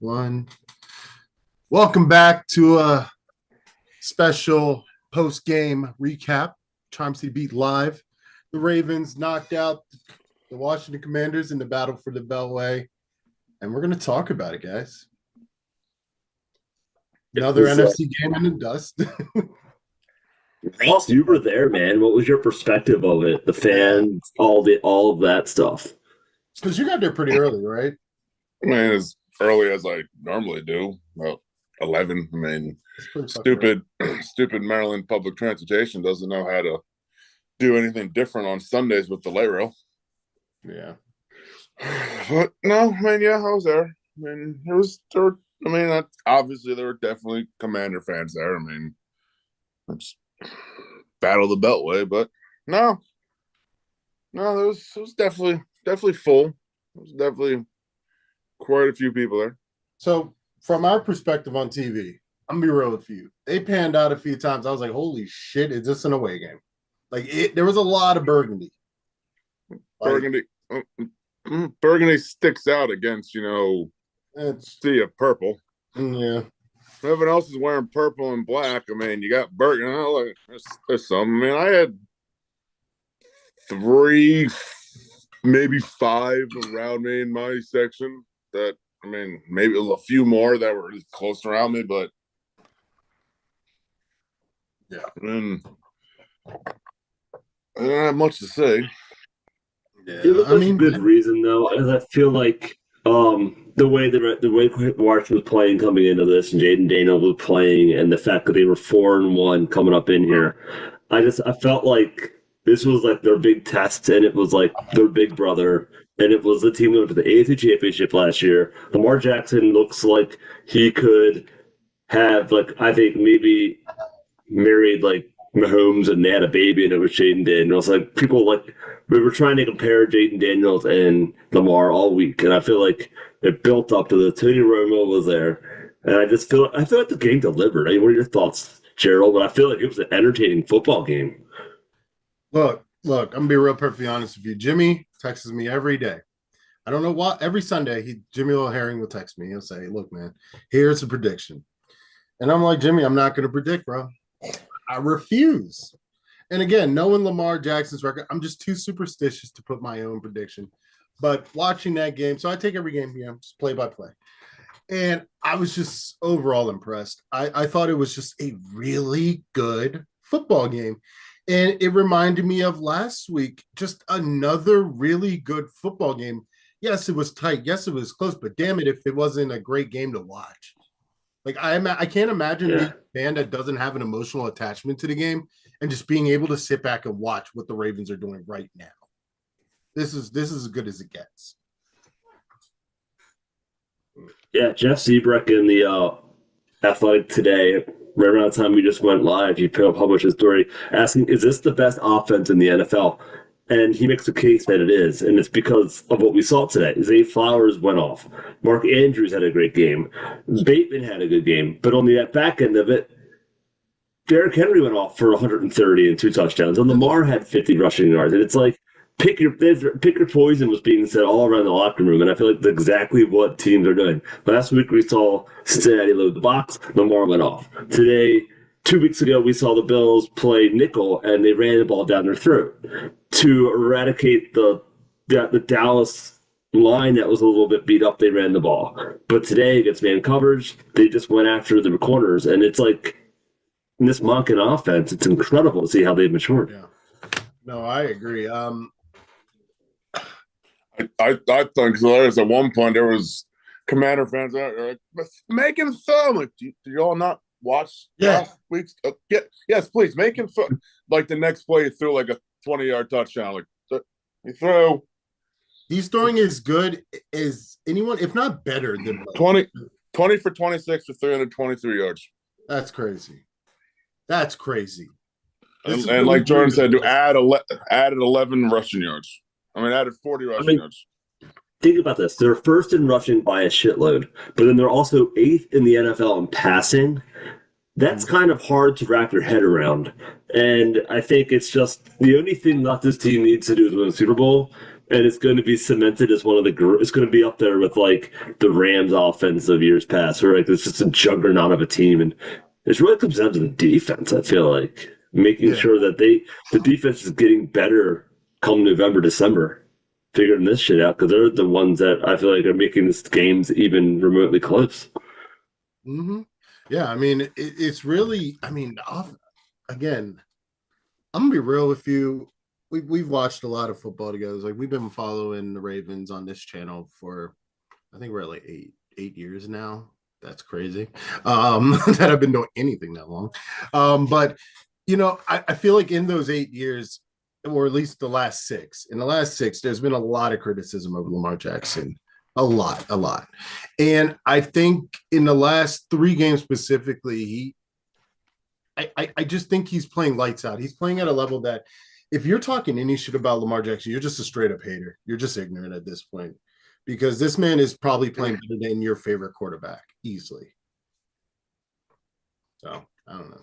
One. Welcome back to a special post-game recap. Charm City Beat Live. The Ravens knocked out the Washington Commanders in the battle for the Beltway, and we're going to talk about it, guys. Another NFC game in the dust. Ross, you were there, man. What was your perspective of it? The fans, all of that stuff. Because you got there pretty early, right? I mean, as early as I normally do, about 11. I mean, stupid Maryland public transportation doesn't know how to do anything different on Sundays with the light rail. Yeah. But no, I mean, yeah, I was there. Obviously there were definitely Commander fans there. I mean, it's Battle of the Beltway, but no, it was definitely full. It was definitely quite a few people there. So from our perspective on TV, I'm gonna be real with you. They panned out a few times. I was like, "Holy shit! Is this an away game?" There was a lot of burgundy. Burgundy sticks out against sea of purple. Yeah. Everyone else is wearing purple and black. I mean, you got burgundy. There's some. I mean, I had 3, maybe 5 around me in my section. That, I mean, maybe a few more that were close around me, but yeah, I mean, I don't have much to say. Yeah, it was a good reason though, as I feel like the way Washington was playing coming into this, and Jaden Daniels was playing, and the fact that they were 4-1 coming up in here, I felt like this was like their big test, and it was like their big brother, and it was the team that went to the AFC Championship last year. Lamar Jackson looks like he could have, like, I think maybe married like Mahomes, and they had a baby, and it was Jaden Daniels. Like, people, like, we were trying to compare Jaden Daniels and Lamar all week, and I feel like it built up to the Tony Romo was there, and I feel like the game delivered. I mean, what are your thoughts, Gerald? But I feel like it was an entertaining football game. Look, I'm gonna be real perfectly honest with you. Jimmy texts me every day. I don't know why. Every Sunday, Jimmy O'Herring will text me. He'll say, "Look, man, here's a prediction," and I'm like, "Jimmy, I'm not gonna predict, bro. I refuse." And again, knowing Lamar Jackson's record, I'm just too superstitious to put my own prediction. But watching that game, so I take every game, just play by play. And I was just overall impressed. I thought it was just a really good football game. And it reminded me of last week, just another really good football game. Yes, it was tight. Yes, it was close. But damn it, if it wasn't a great game to watch. Like, I can't imagine being a fan that doesn't have an emotional attachment to the game and just being able to sit back and watch what the Ravens are doing right now. This is as good as it gets. Yeah, Jeff Seabrook in the Athletic today, right around the time we just went live, he published a story asking, is this the best offense in the NFL? And he makes the case that it is, and it's because of what we saw today. Zay Flowers went off. Mark Andrews had a great game. Bateman had a good game. But on the back end of it, Derrick Henry went off for 130 and 2 touchdowns, and Lamar had 50 rushing yards. And it's like, pick your poison was being said all around the locker room, and I feel like that's exactly what teams are doing. Last week we saw Cincinnati load the box, Lamar went off. Today, 2 weeks ago, we saw the Bills play nickel, and they ran the ball down their throat to eradicate the Dallas line that was a little bit beat up. They ran the ball, but today against man coverage, they just went after the corners, and it's like in this Monken offense, it's incredible to see how they've matured. Yeah, no, I agree. I think there's at one point there was Commander fans out there like, make him throw. Like, do you all not watch last week's? Yes, please make him throw. Like the next play, he threw like a 20-yard touchdown. Like he threw. He's throwing as good as anyone, if not better than 20 for 26 for 323 yards. That's crazy. And like Jordan said, to added 11 rushing yards. I mean, added 40 rushing yards. Think about this. They're first in rushing by a shitload, but then they're also 8th in the NFL in passing. That's kind of hard to wrap your head around. And I think it's just the only thing that this team needs to do is win the Super Bowl. and it's going to be cemented as one of the. It's going to be up there with like the Rams' offense of years past, where like it's just a juggernaut of a team, and it really comes down to the defense. I feel like making sure that the defense is getting better come November, December, figuring this shit out because they're the ones that I feel like are making this games even remotely close. Mm-hmm. Yeah, I mean, it's really, I mean, again, I'm gonna be real with you. We've watched a lot of football together. Like we've been following the Ravens on this channel for, I think we're at like eight years now. That's crazy. That I've been doing anything that long. But you know, I feel like in those 8 years, or at least the last six, there's been a lot of criticism of Lamar Jackson. A lot. And I think in the last 3 games specifically, I just think he's playing lights out. He's playing at a level that if you're talking any shit about Lamar Jackson, you're just a straight up hater. You're just ignorant at this point because this man is probably playing better than your favorite quarterback easily. So I don't know.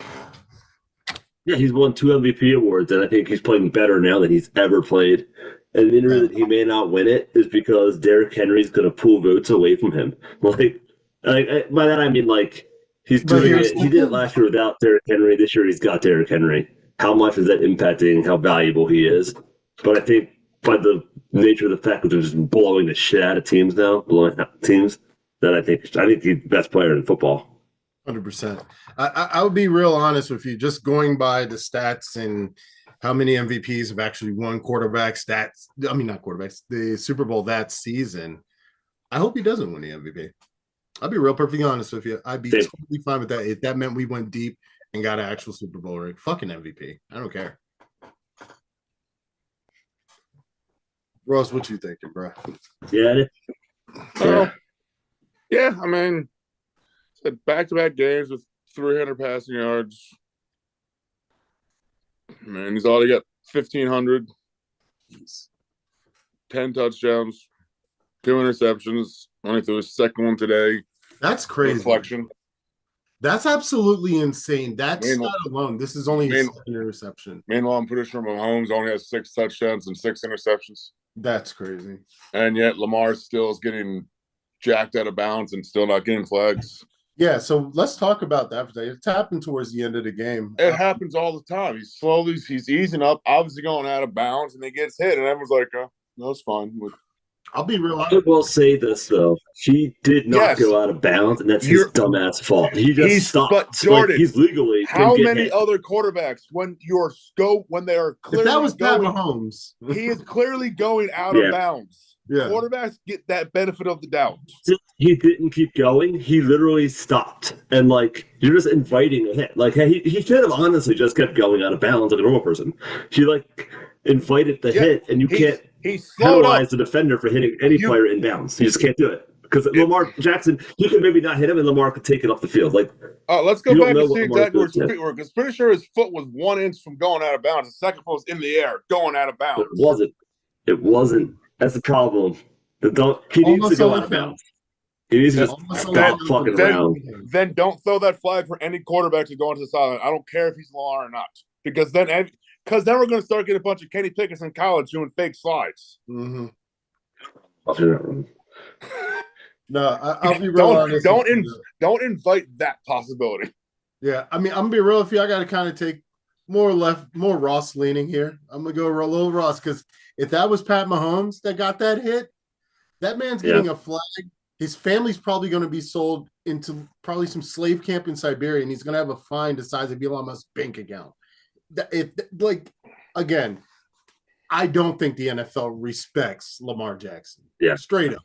Yeah, he's won 2 MVP awards, and I think he's playing better now than he's ever played. And the reason he may not win it is because Derrick Henry's going to pull votes away from him. Like by that I mean like he's doing it. He did it last year without Derrick Henry. This year he's got Derrick Henry. How much is that impacting how valuable he is? But I think by the nature of the fact that they're just blowing the shit out of teams now, that I think he's the best player in football. 100%. I would be real honest with you, just going by the stats and how many MVPs have actually won quarterback stats. I mean, not quarterbacks, the Super Bowl that season. I hope he doesn't win the MVP. I'll be real perfectly honest with you. I'd be totally fine with that if that meant we went deep and got an actual Super Bowl ring. Fucking MVP. I don't care. Ross, what you thinking, bro? Yeah. Yeah, I mean, back-to-back games with 300 passing yards. Man, he's already got 1,500. 10 touchdowns, 2 interceptions. Only threw his second one today. That's crazy. Reflection. That's absolutely insane. That's not alone. This is only his second interception. Meanwhile, I'm pretty sure Mahomes only has 6 touchdowns and 6 interceptions. That's crazy. And yet Lamar still is getting jacked out of bounds and still not getting flags. Yeah, so let's talk about that for a second. It's happened towards the end of the game. It happens all the time. He's easing up, obviously going out of bounds, and he gets hit, and everyone's like, "Oh, no, it's fine." I'll be real honest. I will say this though: he did not go out of bounds, and that's his dumbass fault. He just stopped. But Jordan, he's legally. How many other quarterbacks, when they are clearly if that was Pat Mahomes, he is clearly going out of bounds. Yeah. Quarterbacks get that benefit of the doubt. He didn't keep going. He literally stopped. And, like, you're just inviting a hit. Like, he should have honestly just kept going out of bounds like a normal person. He, like, invited the hit, and you can't penalize the defender for hitting any player in bounds. You just can't do it. Because Lamar Jackson, he could maybe not hit him, and Lamar could take it off the field. Like, let's go back and see exactly where his feet were. Because pretty sure his foot was 1 inch from going out of bounds. The second foot was in the air, going out of bounds. It wasn't. That's the problem. He needs to go out of bounds. He needs to just stop fucking around. Then don't throw that flag for any quarterback to go into the sideline. I don't care if he's Lamar or not. Because then we're going to start getting a bunch of Kenny Pickett's in college doing fake slides. Mm-hmm. No, I'll be real honest. Don't invite that possibility. Yeah, I mean, I'm going to be real with you. I got to kind of take more Ross leaning here. I'm going to go a little Ross because if that was Pat Mahomes that got that hit, that man's getting a flag. His family's probably going to be sold into probably some slave camp in Siberia, and he's going to have a fine the size of Elon Musk's bank account. Again, I don't think the NFL respects Lamar Jackson. Yeah. Straight up.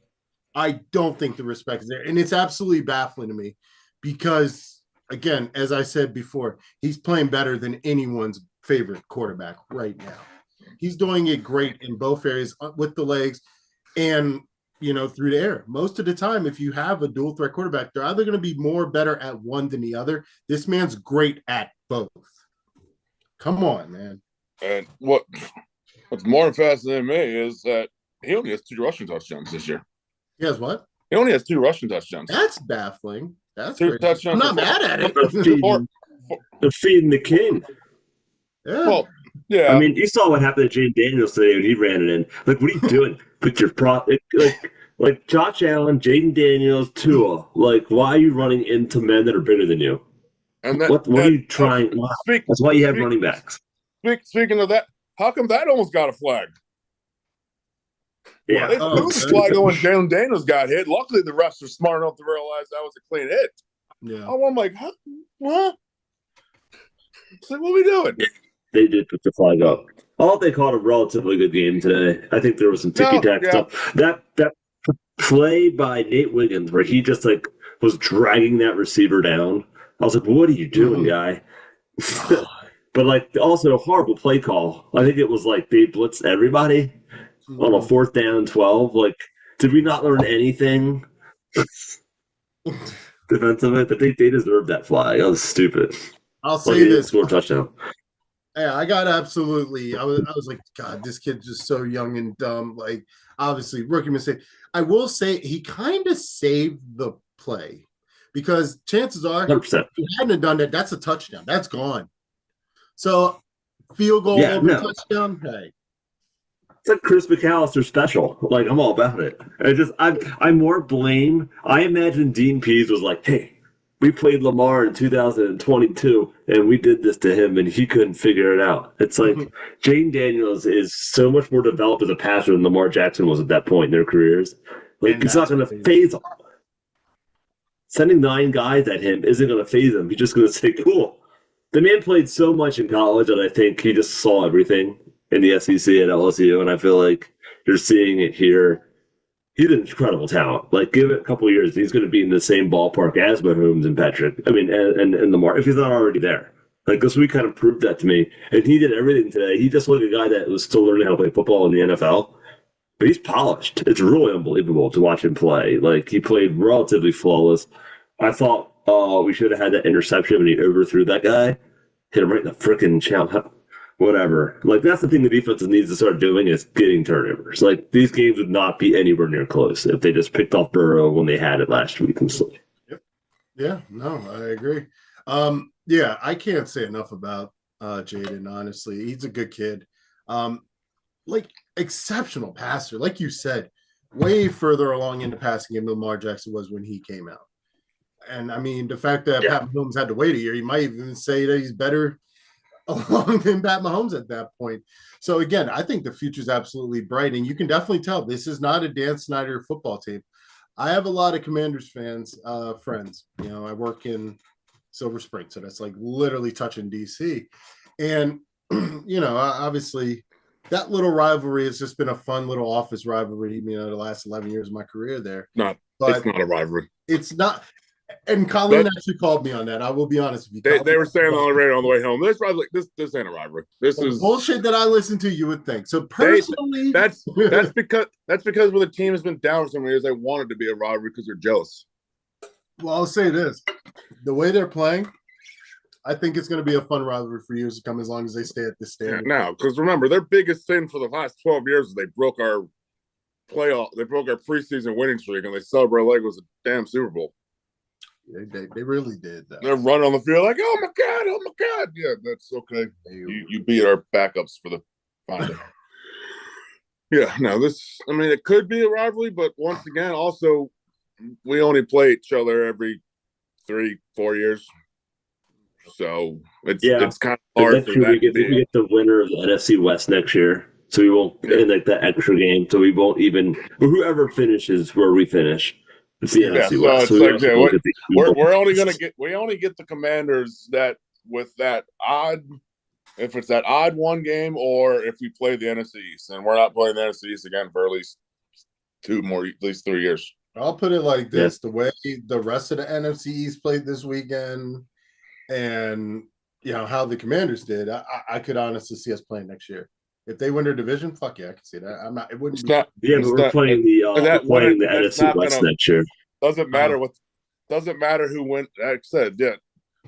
I don't think the respect is there. And it's absolutely baffling to me because, again, as I said before, he's playing better than anyone's favorite quarterback right now. He's doing it great in both areas with the legs and, through the air. Most of the time, if you have a dual threat quarterback, they're either going to be better at one than the other. This man's great at both. Come on, man. And what's more fascinating to me is that he only has 2 rushing touchdowns this year. He has what? He only has 2 rushing touchdowns. That's baffling. That's 2 touchdowns. I'm not mad at it. They're feeding the king. Yeah. Well, Yeah. I mean, you saw what happened to Jaden Daniels today when he ran it in. Like, what are you doing? Put your like Josh Allen, Jaden Daniels, Tua. Like, why are you running into men that are bigger than you? And that What are and you trying? Wow. speak That's why you have speak running backs. speaking of that, how come that almost got a flag? Yeah. It was a flag when Jalen Daniels got hit. Luckily, the refs were smart enough to realize that was a clean hit. Yeah. Oh, I'm like, huh? What? It's like, what are we doing? They did put the flag up. All they called a relatively good game today. I think there was some ticky tack stuff. That play by Nate Wiggins where he just like was dragging that receiver down. I was like, "What are you doing, guy?" But like also a horrible play call. I think it was like they blitzed everybody on a 4th down 12. Like, did we not learn anything defensively? I think they deserved that flag. That was stupid. I'll say this. Score a touchdown. Yeah, I got absolutely. I was like, God, this kid's just so young and dumb. Like, obviously, rookie mistake. I will say he kind of saved the play because chances are, 100%. if he hadn't done that, that's a touchdown. That's gone. So, field goal over touchdown. Hey, it's like Chris McAllister special. Like, I'm all about it. I'm more blame. I imagine Dean Pease was like, hey, we played Lamar in 2022 and we did this to him and he couldn't figure it out. It's like Jane Daniels is so much more developed as a passer than Lamar Jackson was at that point in their careers. Like, it's not going to phase him. Sending 9 guys at him isn't going to phase him. He's just going to say, cool. The man played so much in college that I think he just saw everything in the SEC at LSU, and I feel like you're seeing it here. He's an incredible talent. Like, give it a couple of years, he's going to be in the same ballpark as Mahomes and Patrick. I mean, and Lamar, if he's not already there. Like, this week kind of proved that to me. And he did everything today. He just looked like a guy that was still learning how to play football in the NFL. But he's polished. It's really unbelievable to watch him play. Like, he played relatively flawless. I thought we should have had that interception when he overthrew that guy. Hit him right in the freaking channel. Whatever. Like, that's the thing the defense needs to start doing is getting turnovers. Like, these games would not be anywhere near close if they just picked off Burrow when they had it last week and stuff. Yep. Yeah, no, I agree. Yeah, I can't say enough about Jaden, honestly. He's a good kid. Like, exceptional passer. Like you said, way further along in the passing game than Lamar Jackson was when he came out. And, I mean, the fact that Pat Mahomes had to wait a year, you might even say that he's better along than Pat Mahomes at that point. So again, I think the future is absolutely bright, and you can definitely tell this is not a Dan Snyder football team. I have a lot of Commanders fans, friends. You know, I work in Silver Spring, so that's like literally touching DC. And you know, obviously, that little rivalry has just been a fun little office rivalry. You know, the last 11 years of my career there. It's not a rivalry. It's not. And Colleen actually called me on that. I will be honest with you. They were saying on the radio on the way home. This probably this ain't a rivalry. This is bullshit that I listen to. You would think so. Personally, that's because when the team has been down for some years, they wanted to be a rivalry because they're jealous. Well, I'll say this: the way they're playing, I think it's going to be a fun rivalry for years to come, as long as they stay at this standard. Yeah, now, because remember, their biggest sin for the last 12 years is they broke our preseason winning streak, and they celebrated like it was a damn Super Bowl. They really did that. They're running on the field like, oh my god, yeah, that's okay. You beat our backups for the final. Yeah, no, it could be a rivalry, but once again, also we only play each other every 3-4 years, so it's kind of hard for that. We get the winner of the NFC West next year, so we won't in like that extra game. So we won't even whoever finishes where we finish. It's the NFC West. So it's like, we're only gonna get the Commanders that with that odd, if it's that odd one game, or if we play the NFC East, and we're not playing the NFC East again for at least 3 years. I'll put it like this: the way the rest of the NFC East played this weekend, and you know how the Commanders did, I could honestly see us playing next year. If they win their division, fuck yeah, I can see that. I'm not. It wouldn't. But we're playing the NFC West next year. Doesn't matter who went. Like I said,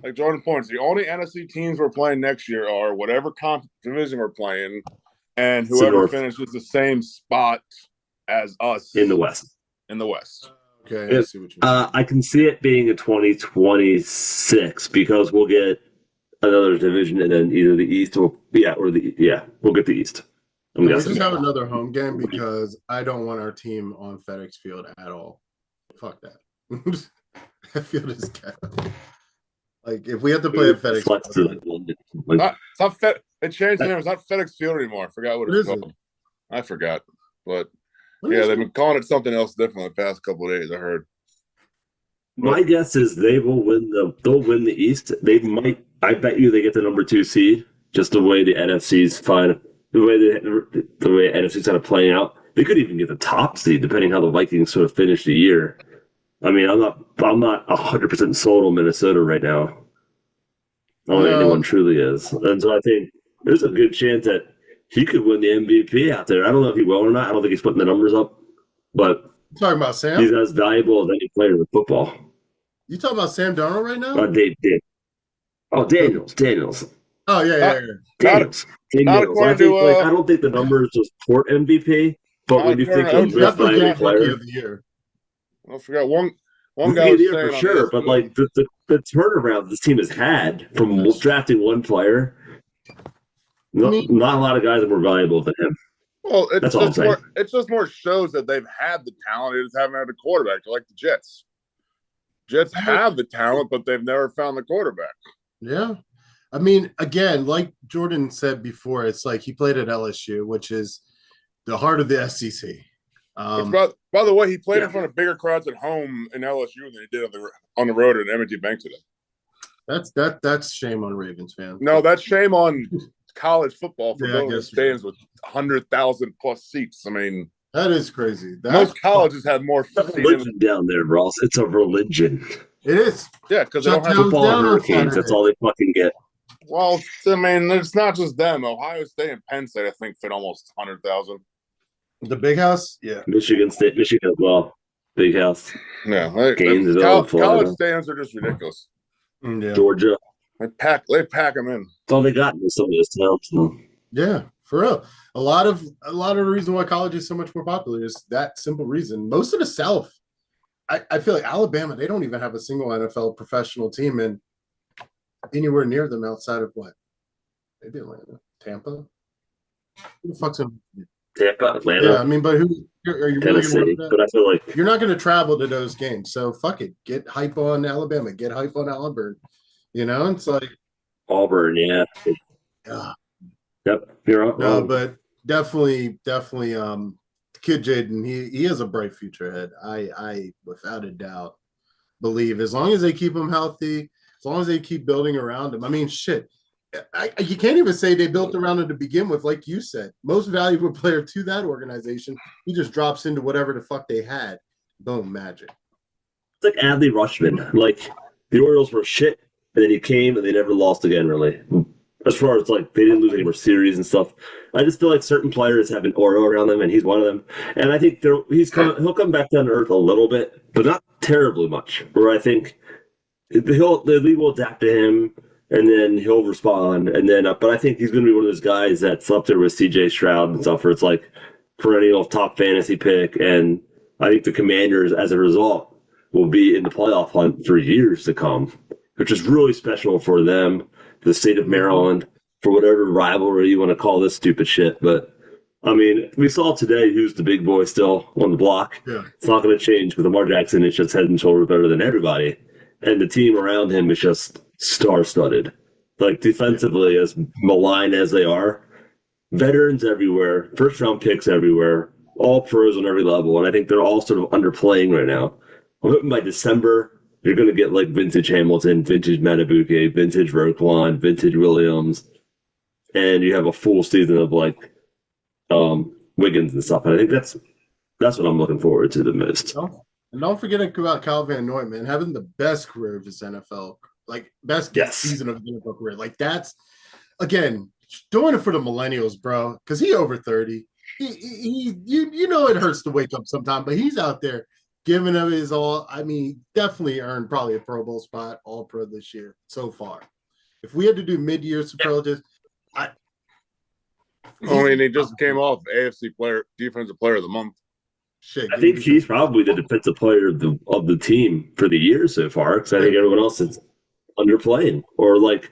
like Jordan points. The only NFC teams we're playing next year are whatever division we're playing, and whoever finishes the same spot as us in the West. Okay, I see what you mean. I can see it being a 2026 because we'll get another division, and then either the East or we'll get the East. I'm Can we guessing. just have another home game because I don't want our team on FedEx Field at all. Fuck that. That field is like if we have to play at FedEx Field, it's not Fed. It changed the name. It's not FedEx Field anymore. I forgot what it's called. I forgot, but they've been calling it something else different the past couple of days. I heard. My guess is they will win they'll win the East. They might. I bet you they get the number 2 seed. Just the way the NFC's fine, the way NFC's kind of playing out. They could even get the top seed depending how the Vikings sort of finish the year. I mean, I'm not 100% sold on Minnesota right now. I don't think anyone truly is, and so I think there's a good chance that he could win the MVP out there. I don't know if he will or not. I don't think he's putting the numbers up, but you talking about Sam? He's as valuable as any player in football. You talking about Sam Darnold right now? Daniels. Oh yeah. Daniels. I don't think the numbers just support MVP, but when you think of the most valuable player of the year, I forgot one guy was saying for sure. But like the turnaround this team has had from drafting one player, not a lot of guys are more valuable than him. Well, it's just more shows that they've had the talent. They just haven't had a quarterback. Like the Jets. Jets have the talent, but they've never found the quarterback. Yeah. I mean, again, like Jordan said before, it's like he played at LSU, which is the heart of the SEC. By the way, he played in front of bigger crowds at home in LSU than he did on the road at M&T Bank today. That's shame on Ravens fans. No, that's shame on college football for going to stands with 100,000 plus seats. I mean, that is crazy. Most colleges have more seats. Religion down there, Ross. It's a religion. It is. Yeah, because they don't have football and hurricanes. That's all they fucking get. Well, I mean, it's not just them. Ohio State and Penn State, I think, fit almost 100,000. The Big House, yeah. Michigan as well. Big House. Yeah, college stands are just ridiculous. Yeah. Georgia. They pack them in. That's all they got in some of those towns. So. Yeah, for real. A lot of the reason why college is so much more popular is that simple reason. Most of the South, I feel like Alabama, they don't even have a single NFL professional team and anywhere near them outside of what? Maybe Atlanta, Tampa. Who the fuck's in Tampa, Atlanta? Yeah, I mean, but who are you Tennessee? Really gonna but I feel like you're not going to travel to those games, so fuck it. Get hype on Alabama. Get hype on Auburn. You know, it's like Auburn, yeah. Yep, you're right. No, but definitely, Kid Jaden, he has a bright future ahead. I without a doubt believe as long as they keep him healthy, as long as they keep building around him. I mean, shit. You can't even say they built around him to begin with, like you said. Most valuable player to that organization, he just drops into whatever the fuck they had. Boom, magic. It's like Adley Rushman. Like the Orioles were shit, and then he came and they never lost again, really. As far as like they didn't lose any more series and stuff. I just feel like certain players have an aura around them, and he's one of them. And I think he'll come back down to earth a little bit, but not terribly much. Where I think the league will adapt to him, and then he'll respond. And then, but I think he's going to be one of those guys that's up there with C.J. Stroud and stuff, where it's like perennial top fantasy pick. And I think the Commanders, as a result, will be in the playoff hunt for years to come, which is really special for them. The state of Maryland, for whatever rivalry you want to call this stupid shit. But, I mean, we saw today who's the big boy still on the block. Yeah. It's not going to change with Lamar Jackson. It's just head and shoulders better than everybody. And the team around him is just star-studded. Like, defensively, as malign as they are, veterans everywhere, first-round picks everywhere, all pros on every level. And I think they're all sort of underplaying right now. I'm hoping by December, you're going to get like vintage Hamilton, vintage Matabuke, vintage Roquan, vintage Williams, and you have a full season of like Wiggins and stuff. And I think that's what I'm looking forward to the most. And don't forget about Kyle Van Noy, man, having the best career of his NFL, like best season of his NFL career. Like that's, again, doing it for the millennials, bro, because he over 30. You know it hurts to wake up sometime, but he's out there giving him his all. I mean, definitely earned probably a Pro Bowl spot, all pro this year so far. If we had to do mid-year superlatives, he just came off AFC Defensive Player of the Month. Shit, I think he's probably the defensive player of the team for the year so far, because I think everyone else is underplaying or like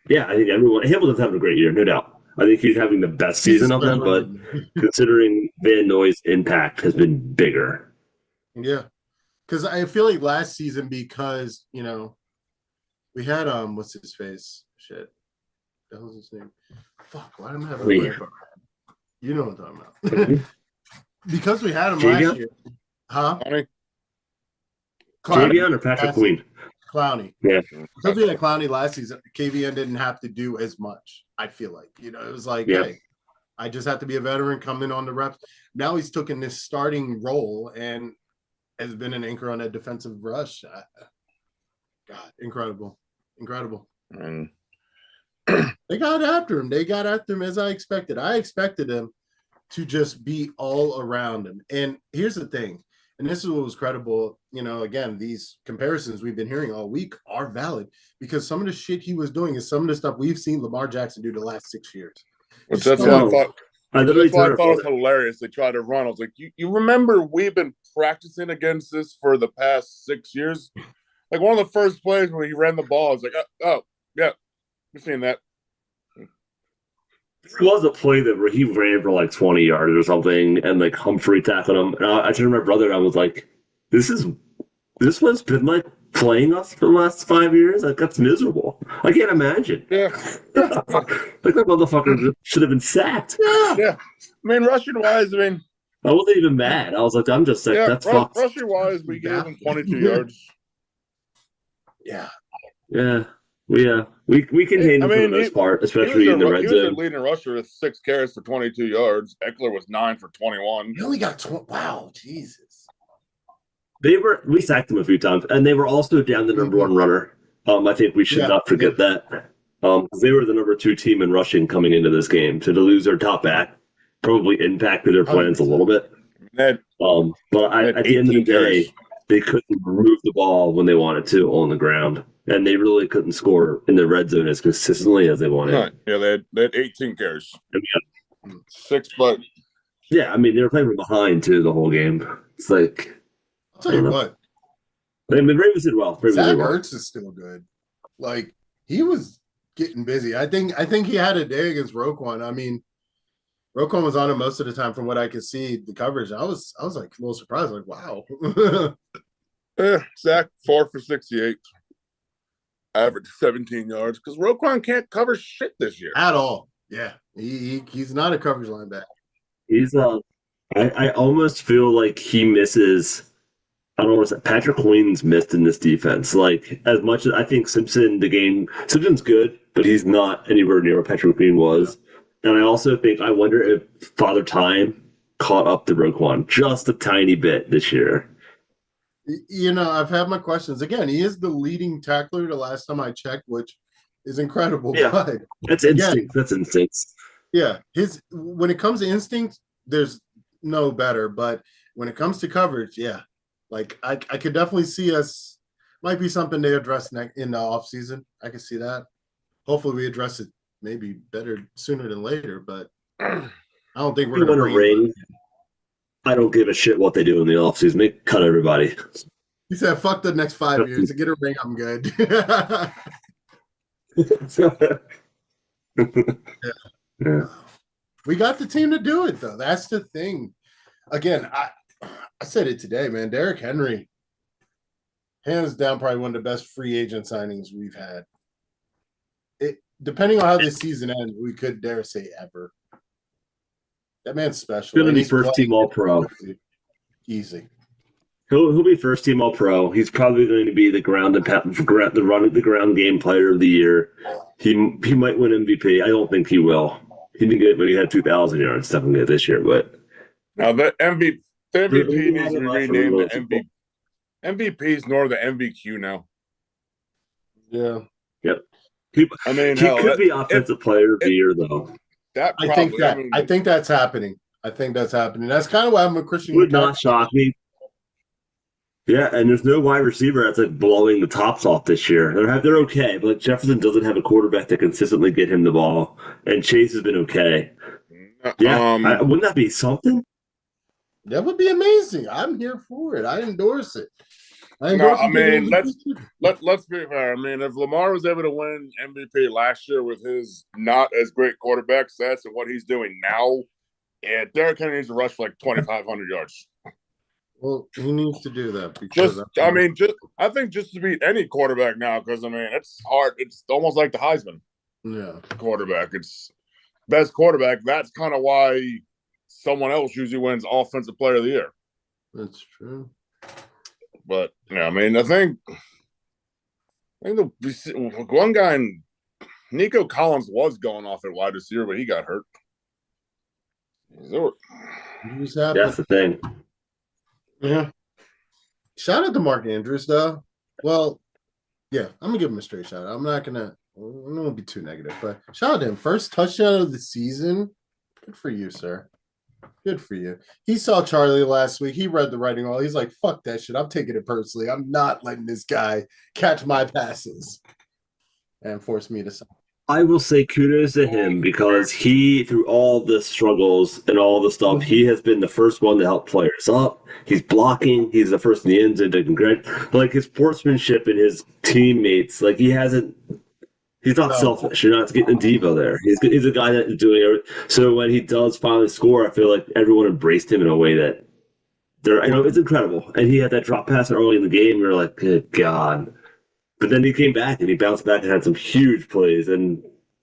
Yeah, I think Hamilton's having a great year, no doubt. I think he's having the best He's a season of them, but spread. considering Van Noy's impact has been bigger. Yeah. Because I feel like last season, because, we had, what's his face? Shit. That was his name. Fuck, why am I having a brain fart? You know what I'm talking about. Because we had him last year. Huh? Javion or Patrick Queen? Clowney. Yeah. Because we had Clowney last season, KVN didn't have to do as much, I feel like. It was like, hey, I just have to be a veteran, come in on the reps. Now he's taken this starting role and has been an anchor on that defensive rush. God, incredible. And They got after him as I expected. I expected him to just be all around him. And here's the thing, and this is what was credible. Again, these comparisons we've been hearing all week are valid because some of the shit he was doing is some of the stuff we've seen Lamar Jackson do the last 6 years. That's why I thought. That's why I thought it was hilarious. They tried to run. I was like, you remember we've been practicing against this for the past 6 years? Like one of the first plays when he ran the ball, I was like, oh yeah, we've seen that. There was a play where he ran for like 20 yards or something, and like Humphrey tackled him. And I turned to my brother, and I was like, this one's been like playing us for the last 5 years. Like that's miserable. I can't imagine. Yeah. Like that motherfucker should have been sacked. Yeah. I mean, rushing wise, I wasn't even mad. I was like, I'm just like, that's fucked. Rushing wise, we gave him 22 yards. Yeah. Yeah. We contained him for the most part, especially in the red zone. He was their leading rusher with 6 carries for 22 yards. Eckler was 9 for 21. He only got wow, Jesus. We sacked them a few times, and they were also down the number one runner. I think we should not forget that. They were the number 2 team in rushing coming into this game. So to lose their top back probably impacted their plans a little bit. But at the end of the day, they couldn't move the ball when they wanted to on the ground. And they really couldn't score in the red zone as consistently as they wanted. Right. Yeah, they had 18 carries. 6, but yeah, I mean they were playing from behind too the whole game. It's like I'll tell you what. I mean, Ravens did well. Zach Ertz is still good. Like he was getting busy. I think he had a day against Roquan. I mean, Roquan was on him most of the time from what I could see the coverage. I was like a little surprised, like wow. Zach 4 for 68. Average 17 yards because Roquan can't cover shit this year at all. Yeah, he's not a coverage linebacker. He's I almost feel like he misses. I don't want to say Patrick Queen's missed in this defense. Like as much as I think Simpson's good, but he's not anywhere near what Patrick Queen was. And I also think I wonder if Father Time caught up to Roquan just a tiny bit this year. I've had my questions. Again, he is the leading tackler the last time I checked, which is incredible. Yeah, but that's instinct. That's instinct. Yeah, when it comes to instinct, there's no better. But when it comes to coverage, yeah, like I could definitely see us. Might be something they address in the offseason. I can see that. Hopefully, we address it maybe better sooner than later. But I don't think we're going to ring. I don't give a shit what they do in the offseason. They cut everybody. He said, fuck the next 5 years. To get a ring, I'm good. Yeah. We got the team to do it, though. That's the thing. Again, I said it today, man. Derrick Henry, hands down, probably one of the best free agent signings we've had. Depending on how this season ends, we could dare say ever. That man's special. He's going to be first team All Pro. Easy. He'll be first team All Pro. He's probably going to be the ground game player of the year. He might win MVP. I don't think he will. He didn't get it when he had 2,000 yards definitely this year, but now the MVP needs to be renamed the MVP. MVP's nor the MVQ now. Yeah. Yep. He could be offensive player of the year though. I think that's happening. That's kind of why I'm a Christian. Would not shock me. Yeah, and there's no wide receiver that's like blowing the tops off this year. They're okay, but Jefferson doesn't have a quarterback that consistently get him the ball, and Chase has been okay. Yeah, wouldn't that be something? That would be amazing. I'm here for it. I endorse it. No, I mean let's be fair. I mean, if Lamar was able to win MVP last year with his not as great quarterback stats and what he's doing now, yeah, Derrick Henry needs to rush for like 2,500 yards. Well, he needs to do that because I think just to beat any quarterback now, because I mean it's hard. It's almost like the Heisman. Yeah, quarterback. It's best quarterback. That's kind of why someone else usually wins Offensive Player of the Year. that's true. But yeah, I mean, I think the one guy in Nico Collins was going off at wide receiver, but he got hurt. He's happy. That's the thing. Yeah. Shout out to Mark Andrews, though. Well, yeah, I'm gonna give him a straight shout out. I'm not gonna be too negative, but shout out to him. First touchdown of the season. Good for you, sir. Good for you. He saw Charlie last week. He read the writing all. He's like, fuck that shit. I'm taking it personally. I'm not letting this guy catch my passes and force me to sign. I will say kudos to him because he, through all the struggles and all the stuff, he has been the first one to help players up. He's blocking. He's the first in the end zone doing great. Like his sportsmanship and his teammates, like he's not selfish. You're not getting a diva there. He's a guy that is doing everything. So when he does finally score, I feel like everyone embraced him in a way that it's incredible. And he had that drop pass early in the game. We were like, good God. But then he came back and he bounced back and had some huge plays. And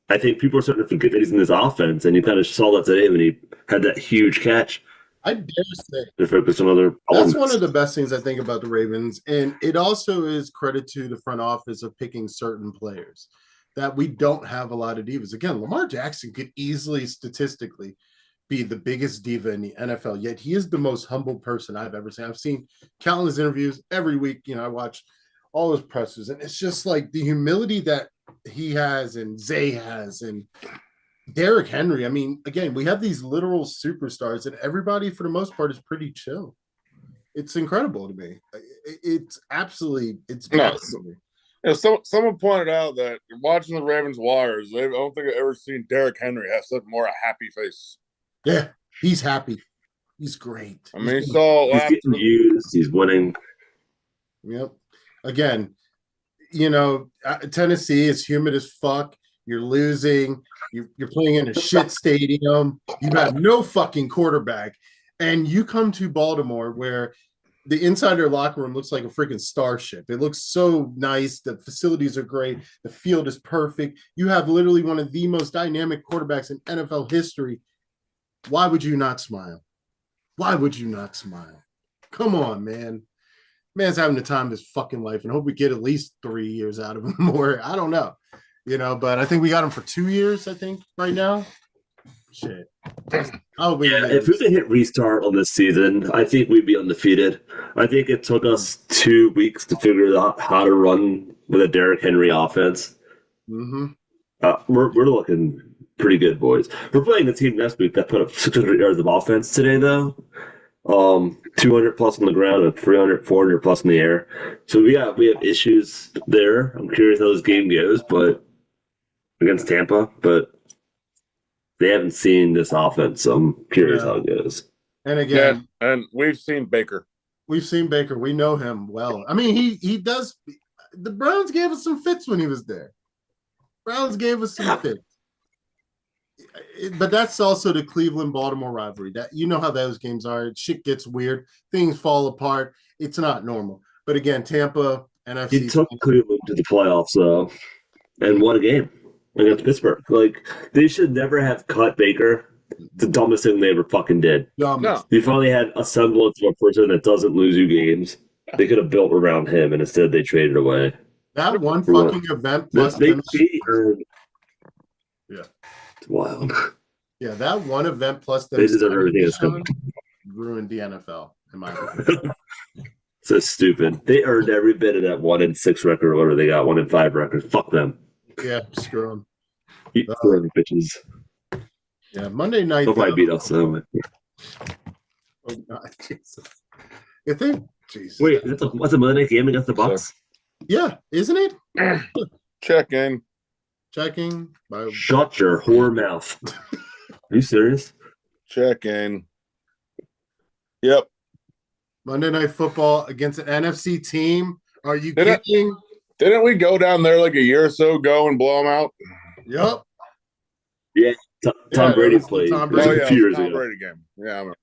I think people are starting to forget that he's in this offense. And you kind of saw that today when he had that huge catch. I dare say to focus on other elements. That's one of the best things I think about the Ravens. And it also is credit to the front office of picking certain players that we don't have a lot of divas. Again, Lamar Jackson could easily statistically be the biggest diva in the NFL, yet he is the most humble person I've ever seen. I've seen countless interviews every week. I watch all his pressers, and it's just like the humility that he has and Zay has and Derrick Henry. I mean, again, we have these literal superstars, and everybody for the most part is pretty chill. It's incredible to me. It's absolutely, someone pointed out that watching the Ravens Wires, I don't think I've ever seen Derrick Henry have such more a happy face. Yeah, he's happy. He's great. I mean, he's getting used. He's winning. Yep. Again, Tennessee is humid as fuck. You're losing. You're playing in a shit stadium. You have no fucking quarterback. And you come to Baltimore where the insider locker room looks like a freaking starship. It looks so nice. The facilities are great. The field is perfect. You have literally one of the most dynamic quarterbacks in NFL history. Why would you not smile? Why would you not smile? Come on, man. Man's having the time of his fucking life, and hope we get at least 3 years out of him more. I don't know, but I think we got him for 2 years, I think, right now. Shit. If we could hit restart on this season, I think we'd be undefeated. I think it took us 2 weeks to figure out how to run with a Derrick Henry offense. Mm-hmm. We're looking pretty good, boys. We're playing the team next week that put up 600 yards of offense today, though. 200 plus on the ground and 300, 400 plus in the air. So we have issues there. I'm curious how this game goes, but against Tampa, but they haven't seen this offense, so I'm curious how it goes. And again, and we've seen Baker. We know him well. I mean, he does. The Browns gave us some fits when he was there. Browns gave us some fits. But that's also the Cleveland-Baltimore rivalry. That how those games are. Shit gets weird. Things fall apart. It's not normal. But again, Tampa, NFC. He took Cleveland to the playoffs, though, and won a game against Pittsburgh. Like, they should never have cut Baker. The dumbest thing they ever fucking did. No. You finally had a semblance of a person that doesn't lose you games. They could have built around him, and instead they traded away. That one fucking event plus Yeah. It's wild. Yeah, that one event plus they deserve everything that's coming. Ruined the NFL, in my opinion. So stupid. They earned every bit of that 1-6 record or whatever they got, 1-5 record. Fuck them. Yeah, screw them. Eat the bitches. Yeah, Monday night. They'll probably beat us, though. Oh, God, Jesus. You think? Jesus. Wait, what's a Monday night game against the Bucks? Yeah, isn't it? Checking. Shut your whore mouth. Are you serious? Checking. Yep. Monday Night Football against an NFC team. Are you Didn't- kidding? Didn't we go down there like a year or so ago and blow them out? Yep. Yeah, Tom that Brady was the played. Tom It was Brady. a Yeah, few it was years Tom ago. Brady game. Yeah, I remember.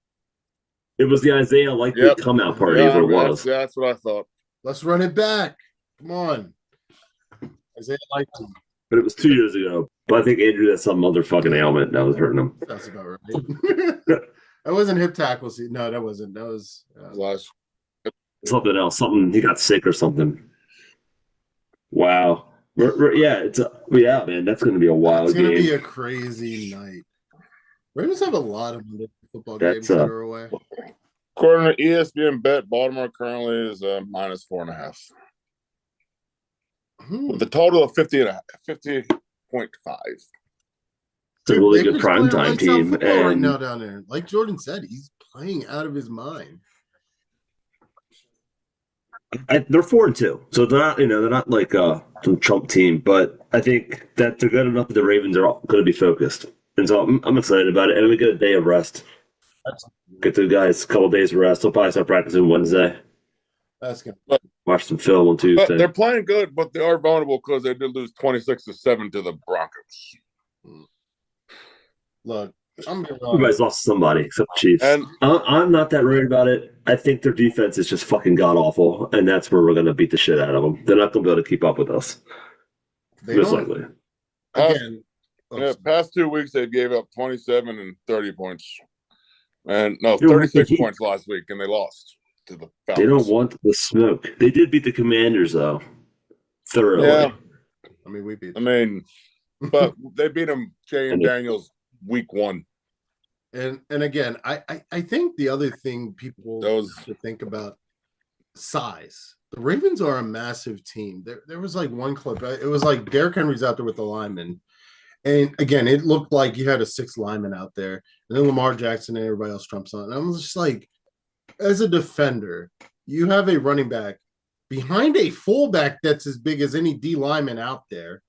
It was the Isaiah Likely Yep. come out party. Yeah, Is what it was. that's what I thought. Let's run it back. Come on. Isaiah Likely. But it was 2 years ago. But I think Andrew had some motherfucking ailment that was hurting him. That's about right. That wasn't hip tackle. No, that wasn't. That was Last. Something else. Something he got sick or something. Wow. Yeah, man. That's going to be a wild it's going to game. be a crazy night. Ravens have a lot of football That's, games that are away. According to ESPN Bet, Baltimore currently is minus 4.5. With a total of 50.5. It's a really good primetime team. And right now down there, like Jordan said, he's playing out of his mind. They're 4-2, so they're not like some Trump team, but I think that they're good enough that the Ravens are going to be focused, and so I'm excited about it. And we get a day of rest. Get the guys a couple days of rest. They'll probably start practicing Wednesday. That's good. Watch some film on Tuesday. But they're playing good, but they are vulnerable because they did lose 26-7 to the Broncos. Look, everybody's lost somebody except the Chiefs. And I'm not that worried about it. I think their defense is just fucking god awful, and that's where we're going to beat the shit out of them. They're not going to be able to keep up with us. Most likely. Again, past 2 weeks they gave up 27 and 30 points, and 36 points last week, and they lost to the Falcons. They don't want the smoke. They did beat the Commanders though, thoroughly. Yeah, I mean we beat. But they beat them. Jay and Daniels week 1. And again, I think the other thing people have to think about size. The Ravens are a massive team. There was like one clip. It was like Derrick Henry's out there with the linemen. And again, it looked like you had a 6 lineman out there. And then Lamar Jackson and everybody else trumps on. And I'm just like, as a defender, you have a running back behind a fullback that's as big as any D lineman out there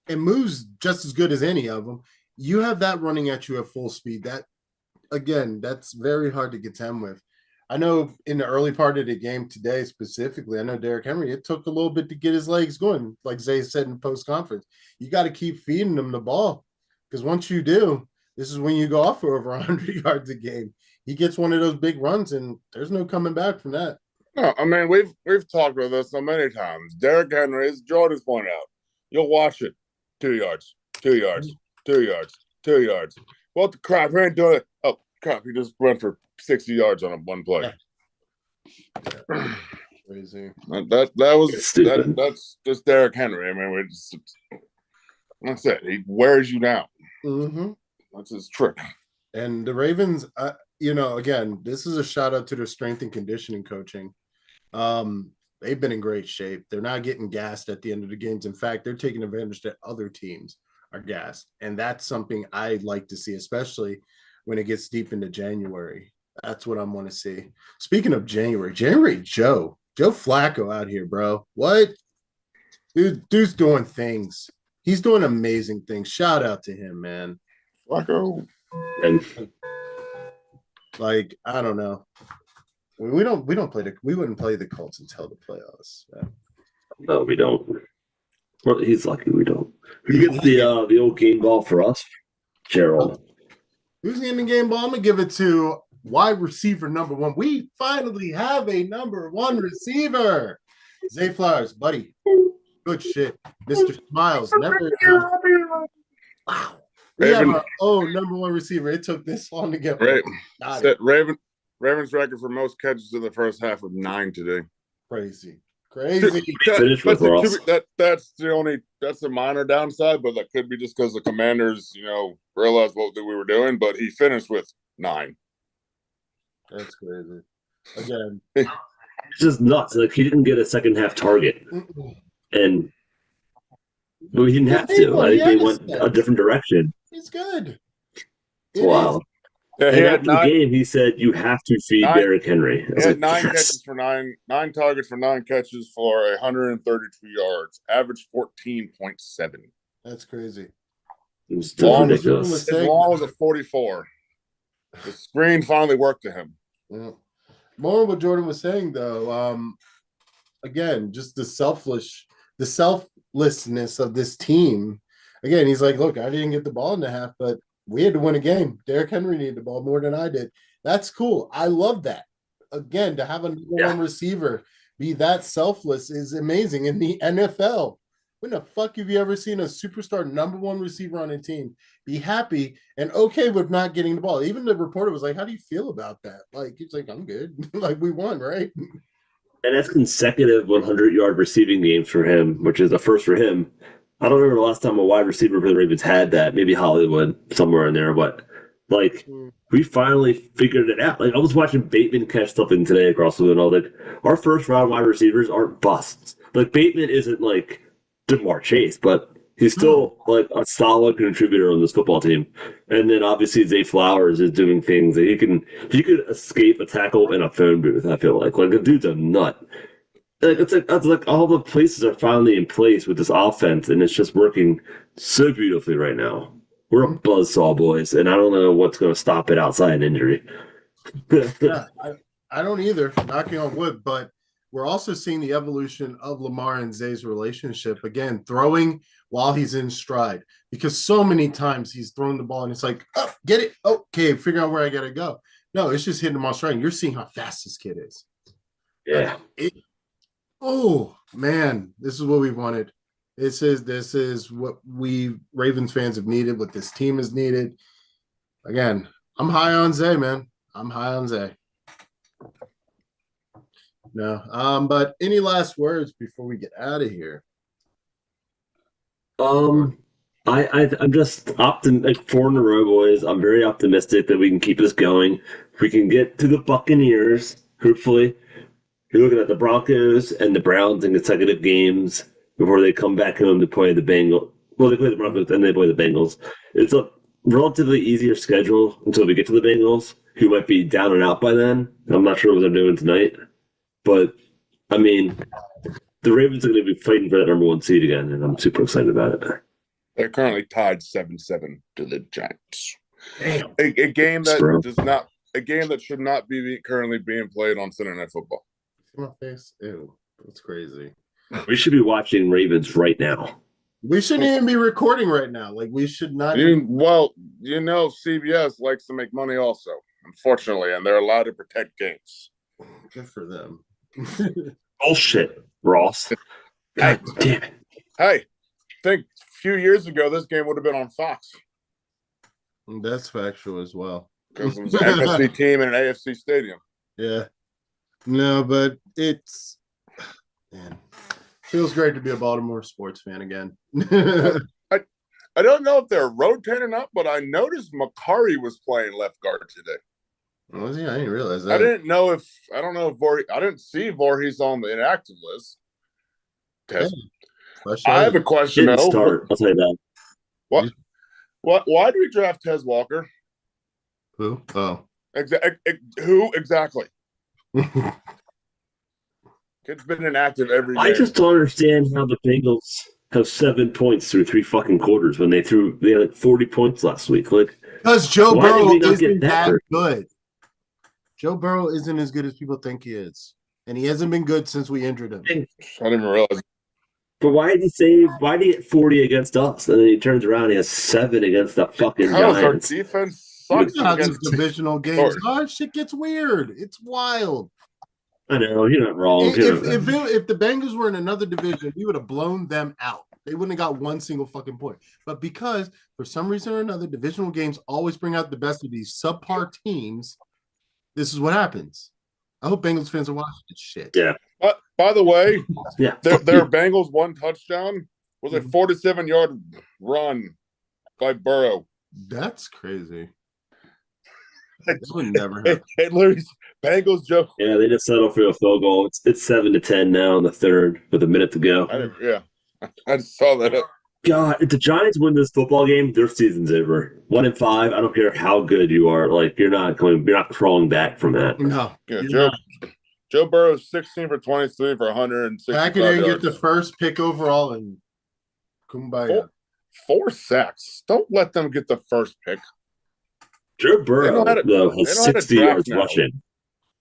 and moves just as good as any of them. You have that running at you at full speed. That, again, that's very hard to contend with. I know in the early part of the game today specifically, I know Derrick Henry, it took a little bit to get his legs going. Like Zay said in post-conference, you got to keep feeding him the ball because once you do, this is when you go off for over 100 yards a game. He gets one of those big runs, and there's no coming back from that. No, I mean, we've talked about this so many times. Derrick Henry, as Jordan's pointed out, you'll watch it. 2 yards, 2 yards, 2 yards, 2 yards. What the crap? He ain't doing it. Oh, crap. He just ran for 60 yards on a one play. Crazy. That's just Derrick Henry. I mean, that's it. He wears you down. Mm-hmm. That's his trick. And the Ravens, again, this is a shout out to their strength and conditioning coaching. They've been in great shape. They're not getting gassed at the end of the games. In fact, they're taking advantage that other teams are gassed. And that's something I like to see, especially when it gets deep into January. That's what I want to see. Speaking of January, Joe Flacco out here, bro. What? Dude's doing things. He's doing amazing things. Shout out to him, man. Flacco. Like, I don't know. We wouldn't play the Colts until the playoffs. Yeah. No, we don't. Well, he's lucky we don't. Who gets the old game ball for us? Gerald. Who's getting the game ball? I'm gonna give it to wide receiver number 1. We finally have a number 1 receiver. Zay Flowers, buddy. Good shit. Mr. Smiles. Never. Wow. We have our own number 1 receiver. It took this long to get Ravens record for most catches in the first half of 9 today. Crazy. That's a minor downside, but that could be just because the Commanders, realized what we were doing. But he finished with 9. That's crazy. Again, it's just nuts. Like he didn't get a second half target, and we didn't have to. Like they went a different direction. It's good. Wow. Yeah, and after the game, he said, "You have to feed Derrick Henry." He had 9 catches for 9 targets for 9 catches for 132 yards, average 14.7. That's crazy. It was ridiculous. His long was a 44. The screen finally worked to him. Yeah. more of what Jordan was saying though. Again, just the selflessness of this team. Again, he's like, look, I didn't get the ball in the half, but we had to win a game. Derrick Henry needed the ball more than I did. That's cool. I love that. Again, to have a number one receiver be that selfless is amazing in the NFL. When the fuck have you ever seen a superstar number one receiver on a team be happy and okay with not getting the ball? Even the reporter was like, how do you feel about that? Like, he's like, I'm good. Like, we won, right? And that's consecutive 100-yard receiving games for him, which is a first for him. I don't remember the last time a wide receiver for the Ravens had that. Maybe Hollywood, somewhere in there. But, like, we finally figured it out. Like, I was watching Bateman catch something today across the window. Like, our first-round wide receivers aren't busts. Like, Bateman isn't, like, Jamar Chase, but he's still, like, a solid contributor on this football team. And then, obviously, Zay Flowers is doing things that he could escape a tackle in a phone booth, I feel like. Like, the dude's a nut. Like it's like all the places are finally in place with this offense, and it's just working so beautifully right now. We're a buzzsaw, boys, and I don't know what's going to stop it outside an injury. Yeah, I don't either, knocking on wood, but we're also seeing the evolution of Lamar and Zay's relationship. Again, throwing while he's in stride, because so many times he's thrown the ball and it's like, oh, get it. Okay, figure out where I got to go. No, it's just hitting him on stride. You're seeing how fast this kid is. Yeah. Oh, man, this is what we wanted. This is what we Ravens fans have needed, what this team has needed. Again, I'm high on Zay, man. I'm high on Zay. No. But any last words before we get out of here? I'm just like 4 in a row, boys. I'm very optimistic that we can keep this going. If we can get to the Buccaneers, hopefully. You're looking at the Broncos and the Browns in consecutive games before they come back home to play the Bengals. Well, they play the Broncos and they play the Bengals. It's a relatively easier schedule until we get to the Bengals, who might be down and out by then. I'm not sure what they're doing tonight. But, I mean, the Ravens are going to be fighting for that number 1 seed again, and I'm super excited about it. They're currently tied 7-7 to the Giants. Damn. A game that should not be currently being played on Sunday Night Football. My face. Ew, that's crazy. We should be watching Ravens right now. We shouldn't even be recording right now. Like, we should not. CBS likes to make money also, unfortunately, and they're allowed to protect games. Good for them. Bullshit, Ross. God damn it. Hey, I think a few years ago, this game would have been on Fox. That's factual as well. Because it was an NFC team in an AFC stadium. Yeah. No, but it's, man, feels great to be a Baltimore sports fan again. I don't know if they're rotating or not, but I noticed Makari was playing left guard today. Was he? I didn't realize that. I don't know if I didn't see Voorhees on the inactive list. Yeah. I have a question though. I'll tell you that. What? Why do we draft Tez Walker? Who? Oh. Who exactly? Kid's been inactive every game. I just don't understand how the Bengals have 7 points through 3 fucking quarters when they had like 40 points last week. Like, because Joe Burrow isn't that good. Joe Burrow isn't as good as people think he is, and he hasn't been good since we injured him. I didn't even realize. But why did he get 40 against us, and then he turns around and he has 7 against the fucking Giants? Our defense sucks against divisional games. Oh, shit gets weird. It's wild. I know, you're not wrong. If the Bengals were in another division, we would have blown them out. They wouldn't have got one single fucking point. But because for some reason or another, divisional games always bring out the best of these subpar teams, this is what happens. I hope Bengals fans are watching this shit. Yeah. By the way, yeah, their Bengals 1 touchdown was a 47-yard run by Burrow. That's crazy. That would never happen. It literally Bengals joke. Yeah, they just settled for a field goal. It's 7-10 now in the third with a minute to go. I just saw that. God, if the Giants win this football game, their season's over. 1-5. I don't care how good you are. Like you're not crawling back from that. No. Yeah, Joe Burrow's 16 for 23 for 160. Back and then get the first pick overall and kumbaya. 4 sacks. Don't let them get the first pick. Joe Burrow, though, has 60 yards rushing.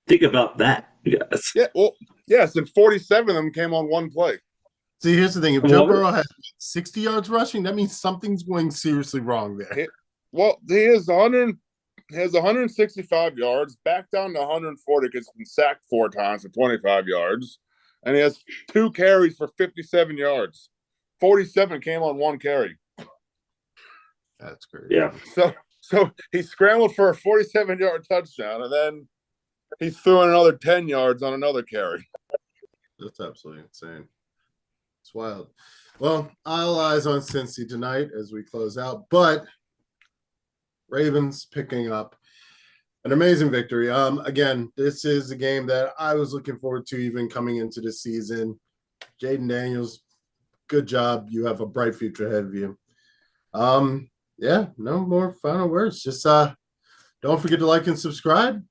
Think about that, you guys. Yeah, well, yes, and 47 of them came on one play. See, here's the thing: if Joe Burrow has 60 yards rushing, that means something's going seriously wrong there. He has 165 yards, back down to 140 because he's been sacked 4 times for 25 yards, and he has 2 carries for 57 yards. 47 came on 1 carry. That's great. Yeah. So he scrambled for a 47-yard touchdown, and then he threw in another 10 yards on another carry. That's absolutely insane. It's wild. Well, all eyes on Cincy tonight as we close out, but Ravens picking up an amazing victory. Again, this is a game that I was looking forward to even coming into the season. Jaden Daniels, good job. You have a bright future ahead of you. Yeah, no more final words. Just don't forget to like and subscribe.